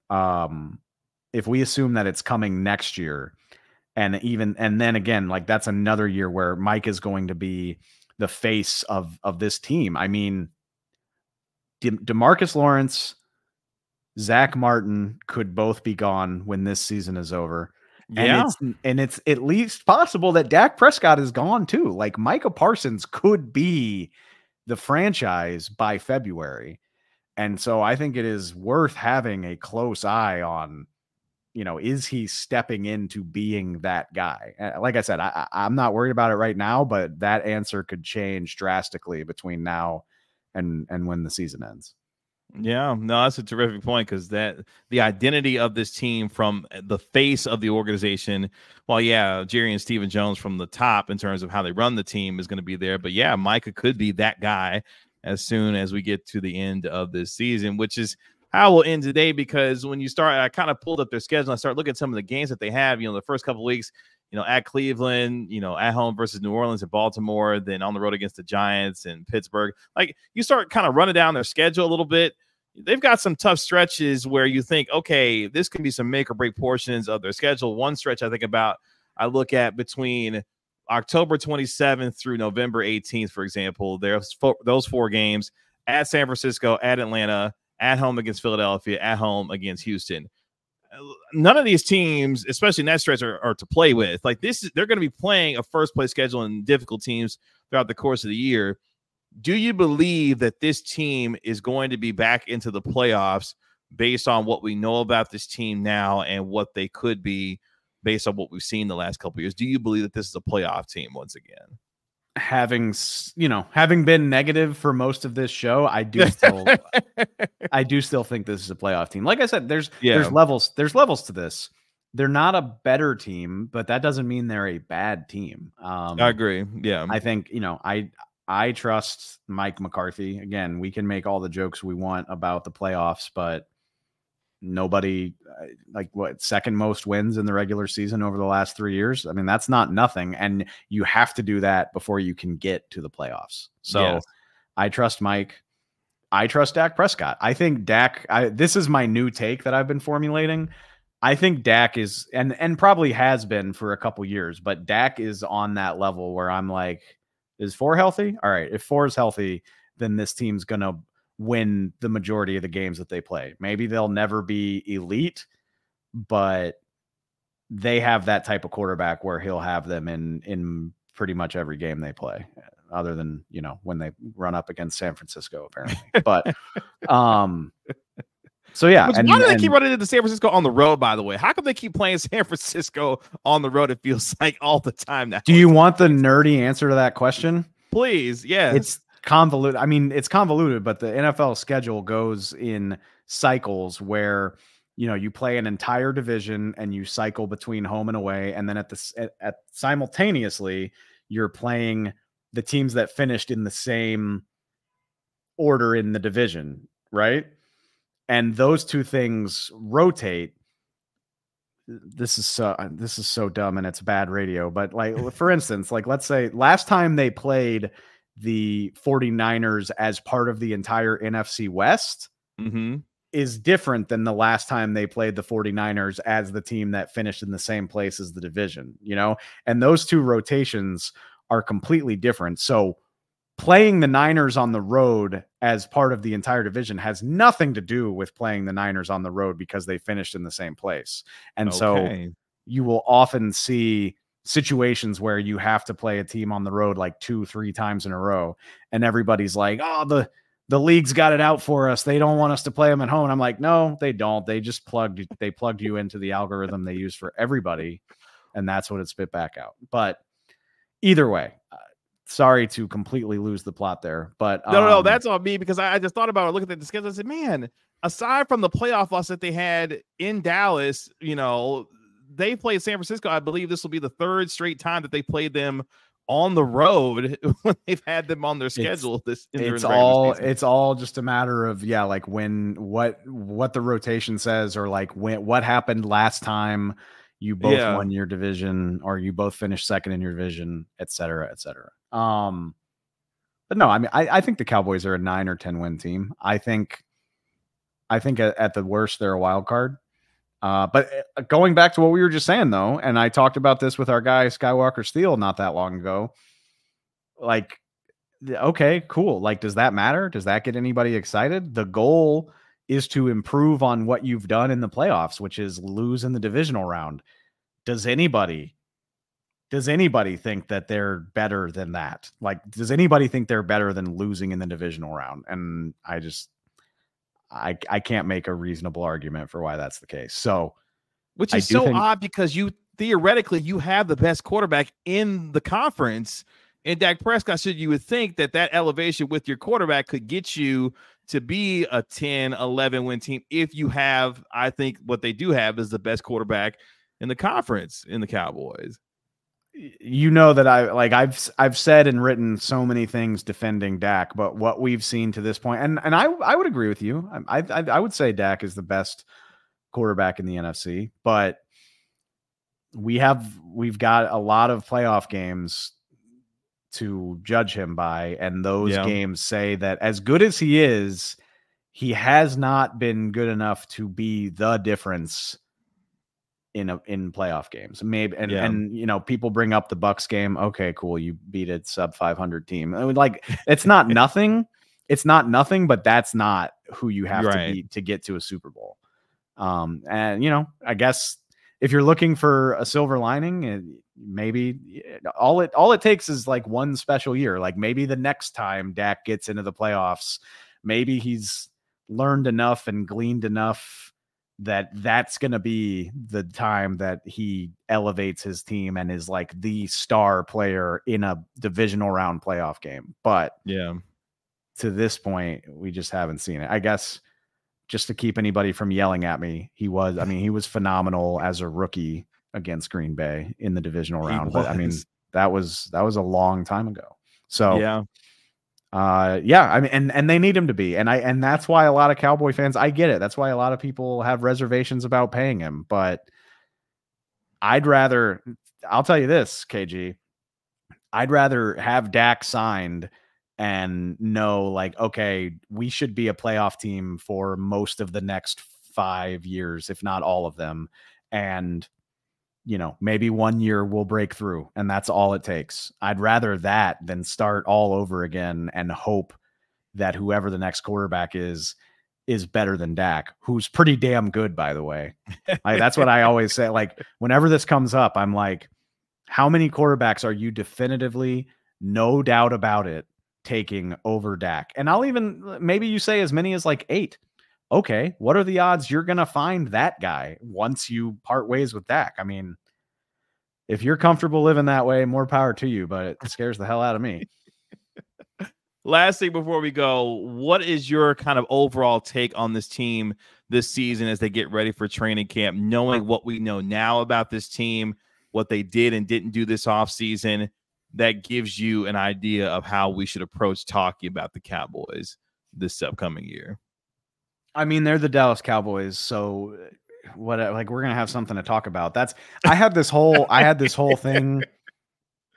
If we assume that it's coming next year, and then again, like that's another year where Mike is going to be the face of this team. I mean, DeMarcus Lawrence, Zach Martin could both be gone when this season is over. Yeah. And it's at least possible that Dak Prescott is gone too. Like Micah Parsons could be the franchise by February. And so I think it is worth having a close eye on, is he stepping into being that guy? Like I said, I'm not worried about it right now, but that answer could change drastically between now and when the season ends. Yeah, no, that's a terrific point, because the identity of this team from the face of the organization, well, yeah, Jerry and Stephen Jones from the top in terms of how they run the team is going to be there. But yeah, Micah could be that guy as soon as we get to the end of this season, which is how we'll end today, because when you start, I kind of pulled up their schedule. I started looking at some of the games that they have, the first couple of weeks, at Cleveland, at home versus New Orleans and Baltimore, then on the road against the Giants and Pittsburgh. Like you start kind of running down their schedule a little bit. They've got some tough stretches where you think, okay, this can be some make or break portions of their schedule. One stretch I look at between October 27th through November 18th, for example, there's those 4 games at San Francisco, at Atlanta, at home against Philadelphia, at home against Houston. None of these teams, especially in that stretch, are to play with. Like they're going to be playing a first place schedule and difficult teams throughout the course of the year. Do you believe that this team is going to be back into the playoffs based on what we know about this team now and what they could be based on what we've seen the last couple of years? Do you believe that this is a playoff team once again? Having been negative for most of this show, I do still think this is a playoff team. Like I said, there's levels to this. They're not a better team, but that doesn't mean they're a bad team. I agree. Yeah. I think, I trust Mike McCarthy. Again, we can make all the jokes we want about the playoffs, but nobody, second most wins in the regular season over the last 3 years. I mean, that's not nothing. And you have to do that before you can get to the playoffs. So yes. I trust Mike. I trust Dak Prescott. I think Dak, this is my new take that I've been formulating. I think Dak is, and probably has been for a couple years, but Dak is on that level where I'm like, is 4 healthy? All right. If 4 is healthy, then this team's going to win the majority of the games that they play. Maybe they'll never be elite, but they have that type of quarterback where he'll have them in pretty much every game they play, other than, you know, when they run up against San Francisco, apparently. But, so yeah. Why do they keep running into San Francisco on the road, by the way? How come they keep playing San Francisco on the road? It feels like all the time now. Do you want the nerdy answer to that question? Please. Yeah. It's convoluted. I mean, it's convoluted, but the NFL schedule goes in cycles where, you know, you play an entire division and you cycle between home and away. And then at simultaneously, you're playing the teams that finished in the same order in the division, right? And those two things rotate. This is so dumb and it's bad radio. But like, for instance, like, let's say last time they played the 49ers as part of the entire NFC West is different than the last time they played the 49ers as the team that finished in the same place as the division, you know, and those two rotations are completely different. So playing the Niners on the road as part of the entire division has nothing to do with playing the Niners on the road because they finished in the same place. And so you will often see situations where you have to play a team on the road like 2-3 times in a row. And everybody's like, oh, the league's got it out for us. They don't want us to play them at home. And I'm like, no, they don't. They just plugged you into the algorithm they use for everybody. And that's what it spit back out. But either way, sorry to completely lose the plot there, but no, that's on me because I just thought about it, looking at the schedule. I said, man, aside from the playoff loss that they had in Dallas, you know, they played San Francisco. I believe this will be the third straight time that they played them on the road when they've had them on their schedule. It's all just a matter of, yeah, like what the rotation says, or like what happened last time you both won your division, or you both finished second in your division, et cetera, et cetera. But no, I mean, I think the Cowboys are a 9 or 10 win team. I think at the worst, they're a wild card. But going back to what we were just saying though, and I talked about this with our guy, Skywalker Steele, not that long ago, like, okay, cool. Like, does that matter? Does that get anybody excited? The goal is to improve on what you've done in the playoffs, which is lose in the divisional round. Does anybody think that they're better than that? Like, does anybody think they're better than losing in the divisional round? And I can't make a reasonable argument for why that's the case. So, which is so odd because you theoretically you have the best quarterback in the conference in Dak Prescott. So you would think that elevation with your quarterback could get you to be a 10, 11 win team if you have, I think what they do have is the best quarterback in the conference in the Cowboys. You know that I've said and written so many things defending Dak, but what we've seen to this point, and I would agree with you. I would say Dak is the best quarterback in the NFC, but we've got a lot of playoff games to judge him by, and those games say that as good as he is, he has not been good enough to be the difference in playoff games. Maybe and you know, people bring up the Bucks game. Okay, cool, you beat a sub 500 team. I mean, like, it's not nothing. It's not nothing, but that's not who you have to beat to get to a Super Bowl. And you know, I guess if you're looking for a silver lining, maybe all it takes is like one special year. Like, maybe the next time Dak gets into the playoffs, maybe he's learned enough and gleaned enough that's going to be the time that he elevates his team and is like the star player in a divisional round playoff game. But to this point, we just haven't seen it. I guess just to keep anybody from yelling at me, he was phenomenal as a rookie against Green Bay in the divisional round. But I mean, that was a long time ago. So I mean, and they need him to be, and that's why a lot of Cowboy fans, I get it. That's why a lot of people have reservations about paying him, but I'll tell you this, KG, I'd rather have Dak signed and know, like, okay, we should be a playoff team for most of the next 5 years, if not all of them. And, you know, maybe 1 year we'll break through, and that's all it takes. I'd rather that than start all over again and hope that whoever the next quarterback is better than Dak, who's pretty damn good, by the way. Like, that's what I always say. Like, whenever this comes up, I'm like, how many quarterbacks are you definitively, no doubt about it, taking over Dak? And I'll even, maybe you say as many as like 8. Okay, what are the odds you're going to find that guy once you part ways with Dak? I mean, if you're comfortable living that way, more power to you, but it scares the hell out of me. Last thing before we go, what is your kind of overall take on this team this season as they get ready for training camp, knowing what we know now about this team, what they did and didn't do this offseason? That gives you an idea of how we should approach talking about the Cowboys this upcoming year. I mean, they're the Dallas Cowboys, so what? Like, we're gonna have something to talk about. I had this whole thing.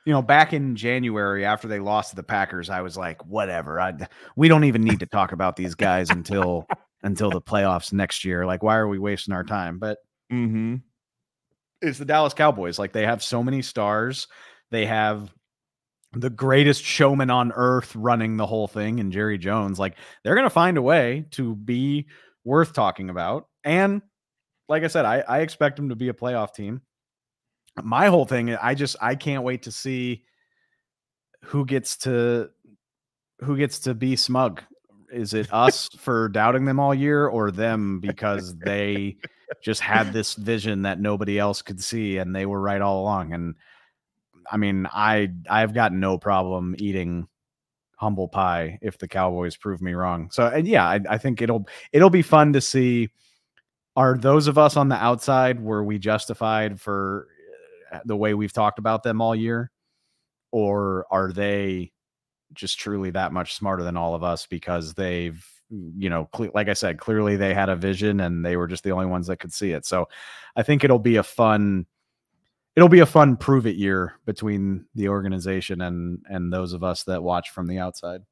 You know, back in January after they lost to the Packers, I was like, whatever. We don't even need to talk about these guys until the playoffs next year. Like, why are we wasting our time? But it's the Dallas Cowboys. Like, they have so many stars. They have the greatest showman on earth running the whole thing, and Jerry Jones. Like, they're going to find a way to be worth talking about. And like I said, I expect them to be a playoff team. My whole thing, I can't wait to see who gets to be smug. Is it us for doubting them all year, or them because they just had this vision that nobody else could see and they were right all along? And I mean, I've got no problem eating humble pie if the Cowboys prove me wrong. So, and yeah, I think it'll be fun to see. Are those of us on the outside, were we justified for the way we've talked about them all year, or are they just truly that much smarter than all of us because they've, you know, like I said, clearly they had a vision and they were just the only ones that could see it. So I think it'll be a fun prove it year between the organization and those of us that watch from the outside.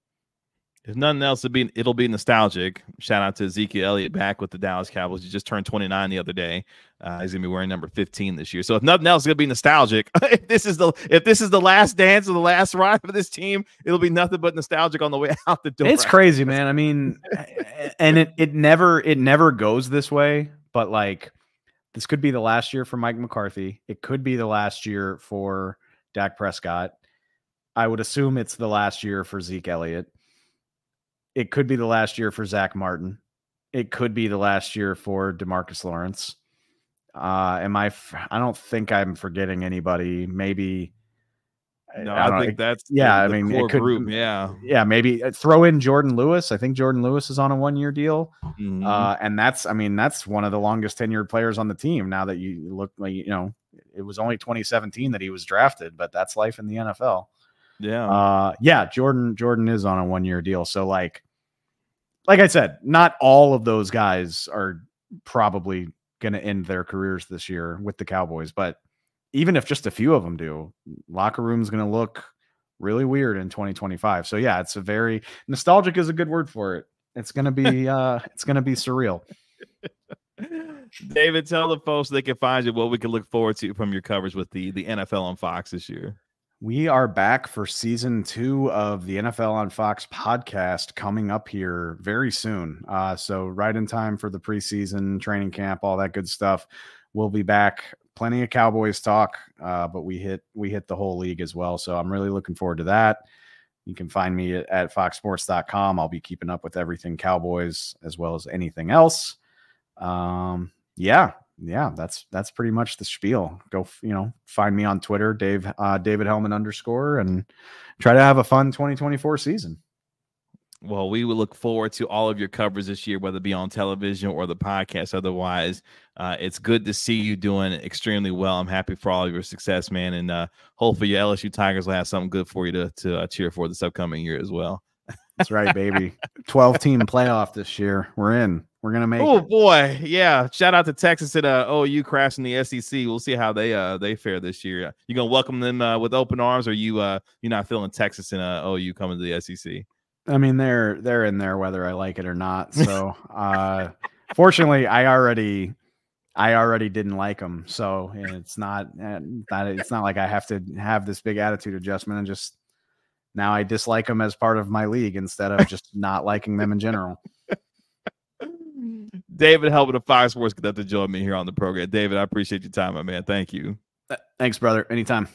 If nothing else, it'll be nostalgic. Shout out to Ezekiel Elliott back with the Dallas Cowboys. He just turned 29 the other day. He's gonna be wearing number 15 this year. So if nothing else, it's gonna be nostalgic. if this is the last dance or the last ride for this team, it'll be nothing but nostalgic on the way out the door. It's crazy, man. I mean, and it never goes this way, but like, this could be the last year for Mike McCarthy. It could be the last year for Dak Prescott. I would assume it's the last year for Zeke Elliott. It could be the last year for Zach Martin. It could be the last year for DeMarcus Lawrence. I don't think I'm forgetting anybody. Maybe. No, I think that's yeah. The I mean, core it could, group. Yeah. Maybe throw in Jordan Lewis. I think Jordan Lewis is on a 1-year deal. Mm-hmm. And that's one of the longest tenured players on the team. Now that you look, like, you know, it was only 2017 that he was drafted, but that's life in the NFL. Yeah. Jordan is on a 1-year deal. So like I said, not all of those guys are probably going to end their careers this year with the Cowboys, but even if just a few of them do, locker room's going to look really weird in 2025. So yeah, it's a very nostalgic is a good word for it. It's going to be surreal. David, tell the folks they can find you, what we can look forward to from your coverage with the NFL on Fox this year. We are back for season 2 of the NFL on Fox podcast coming up here very soon. So right in time for the preseason training camp, all that good stuff. We'll be back. Plenty of Cowboys talk, but we hit the whole league as well. So I'm really looking forward to that. You can find me at foxsports.com. I'll be keeping up with everything Cowboys as well as anything else. Yeah, that's pretty much the spiel. Go, find me on Twitter, David Helman _ and try to have a fun 2024 season. Well, we will look forward to all of your coverage this year, whether it be on television or the podcast. Otherwise, it's good to see you doing extremely well. I'm happy for all of your success, man. And hopefully your LSU Tigers will have something good for you to cheer for this upcoming year as well. That's right, baby. 12-team playoff this year. We're in. We're going to make it. Oh, boy. Yeah. Shout out to Texas and OU crashing the SEC. We'll see how they fare this year. You going to welcome them with open arms, or you're not feeling Texas and OU coming to the SEC? I mean, they're in there whether I like it or not. So, fortunately, I already didn't like them. So it's not like I have to have this big attitude adjustment and just Now I dislike them as part of my league instead of just not liking them in general. David Helman of Fox Sports got to join me here on the program. David, I appreciate your time, my man. Thank you. Thanks, brother. Anytime.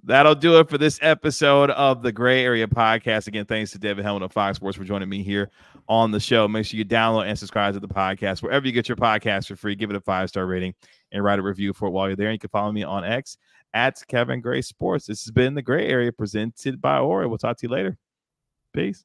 That'll do it for this episode of the Gray Area Podcast. Again, thanks to David Helman of Fox Sports for joining me here on the show. Make sure you download and subscribe to the podcast wherever you get your podcast for free. Give it a 5-star rating and write a review for it while you're there. And you can follow me on X at Kevin Gray Sports. This has been the Gray Area presented by Ori. We'll talk to you later. Peace.